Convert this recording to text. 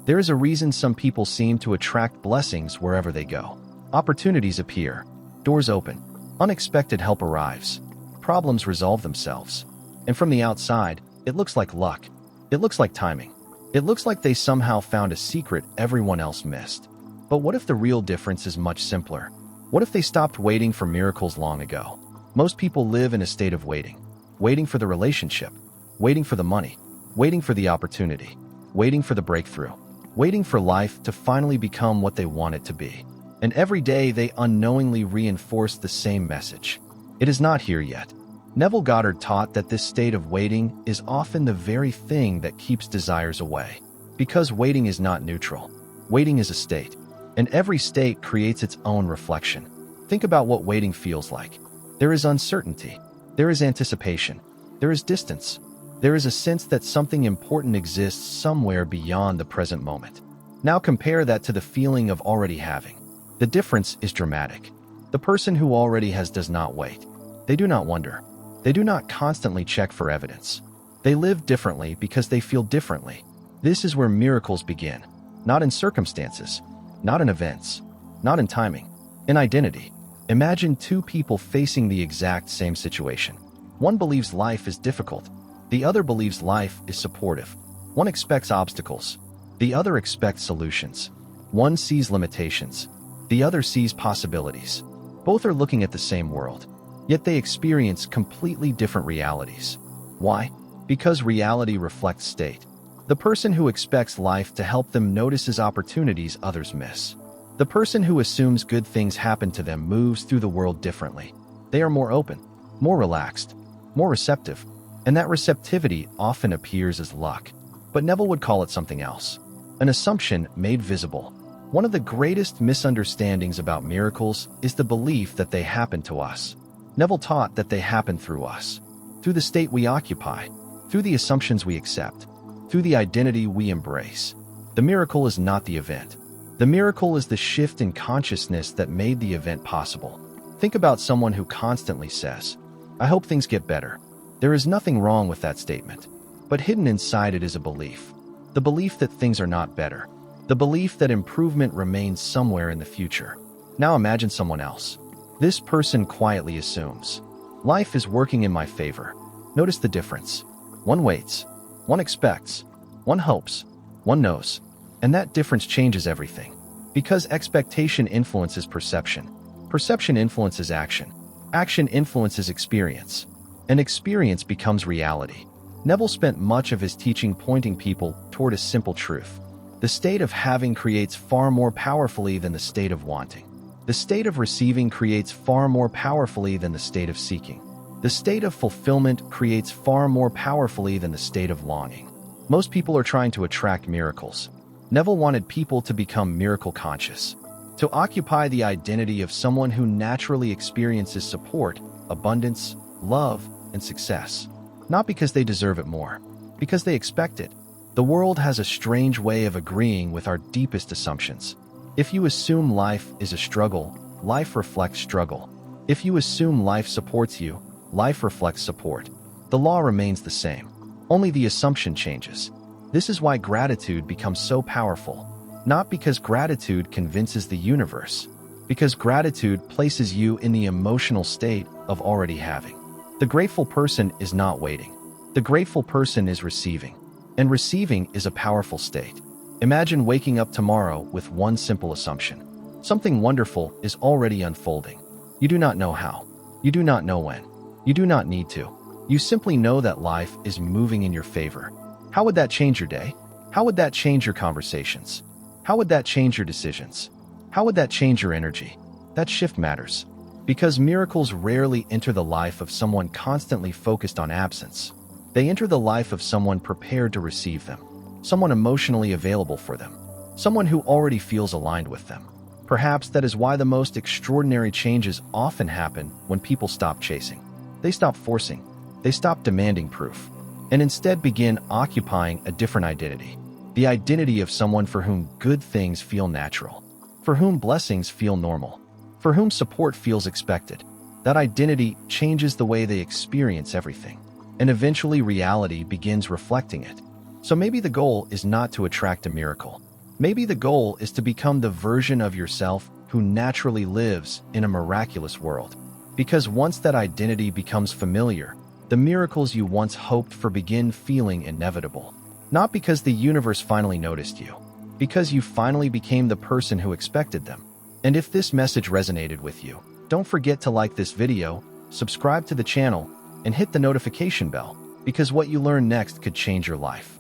There is a reason some people seem to attract blessings wherever they go. Opportunities appear, doors open, unexpected help arrives, problems resolve themselves. And from the outside, it looks like luck. It looks like timing. It looks like they somehow found a secret everyone else missed. But what if the real difference is much simpler? What if they stopped waiting for miracles long ago? Most people live in a state of waiting. Waiting for the relationship, waiting for the money, waiting for the opportunity, waiting for the breakthrough, waiting for life to finally become what they want it to be. And every day they unknowingly reinforce the same message. It is not here yet. Neville Goddard taught that this state of waiting is often the very thing that keeps desires away. Because waiting is not neutral. Waiting is a state. And every state creates its own reflection. Think about what waiting feels like. There is uncertainty. There is anticipation. There is distance. There is a sense that something important exists somewhere beyond the present moment. Now compare that to the feeling of already having. The difference is dramatic. The person who already has does not wait. They do not wonder. They do not constantly check for evidence. They live differently because they feel differently. This is where miracles begin. Not in circumstances, not in events, not in timing, in identity. Imagine two people facing the exact same situation. One believes life is difficult. The other believes life is supportive. One expects obstacles. The other expects solutions. One sees limitations. The other sees possibilities. Both are looking at the same world. Yet they experience completely different realities. Why? Because reality reflects state. The person who expects life to help them notices opportunities others miss. The person who assumes good things happen to them moves through the world differently. They are more open, more relaxed, more receptive, and that receptivity often appears as luck. But Neville would call it something else. An assumption made visible. One of the greatest misunderstandings about miracles is the belief that they happen to us. Neville taught that they happen through us, through the state we occupy, through the assumptions we accept, through the identity we embrace. The miracle is not the event. The miracle is the shift in consciousness that made the event possible. Think about someone who constantly says, "I hope things get better." There is nothing wrong with that statement, but hidden inside it is a belief. The belief that things are not better. The belief that improvement remains somewhere in the future. Now imagine someone else. This person quietly assumes, "Life is working in my favor." Notice the difference. One waits, one expects, one hopes, one knows. And that difference changes everything. Because expectation influences perception. Perception influences action. Action influences experience. And experience becomes reality. Neville spent much of his teaching pointing people toward a simple truth. The state of having creates far more powerfully than the state of wanting. The state of receiving creates far more powerfully than the state of seeking. The state of fulfillment creates far more powerfully than the state of longing. Most people are trying to attract miracles. Neville wanted people to become miracle conscious, to occupy the identity of someone who naturally experiences support, abundance, love, and success. Not because they deserve it more, because they expect it. The world has a strange way of agreeing with our deepest assumptions. If you assume life is a struggle, life reflects struggle. If you assume life supports you, life reflects support. The law remains the same. Only the assumption changes. This is why gratitude becomes so powerful. Not because gratitude convinces the universe, because gratitude places you in the emotional state of already having. The grateful person is not waiting. The grateful person is receiving. And receiving is a powerful state. Imagine waking up tomorrow with one simple assumption. Something wonderful is already unfolding. You do not know how. You do not know when. You do not need to. You simply know that life is moving in your favor. How would that change your day? How would that change your conversations? How would that change your decisions? How would that change your energy? That shift matters. Because miracles rarely enter the life of someone constantly focused on absence. They enter the life of someone prepared to receive them, someone emotionally available for them, someone who already feels aligned with them. Perhaps that is why the most extraordinary changes often happen when people stop chasing. They stop forcing. They stop demanding proof, and instead begin occupying a different identity. The identity of someone for whom good things feel natural, for whom blessings feel normal, for whom support feels expected. That identity changes the way they experience everything, and eventually reality begins reflecting it. So maybe the goal is not to attract a miracle. Maybe the goal is to become the version of yourself who naturally lives in a miraculous world. Because once that identity becomes familiar, the miracles you once hoped for begin feeling inevitable. Not because the universe finally noticed you, because you finally became the person who expected them. And if this message resonated with you, don't forget to like this video, subscribe to the channel, and hit the notification bell, because what you learn next could change your life.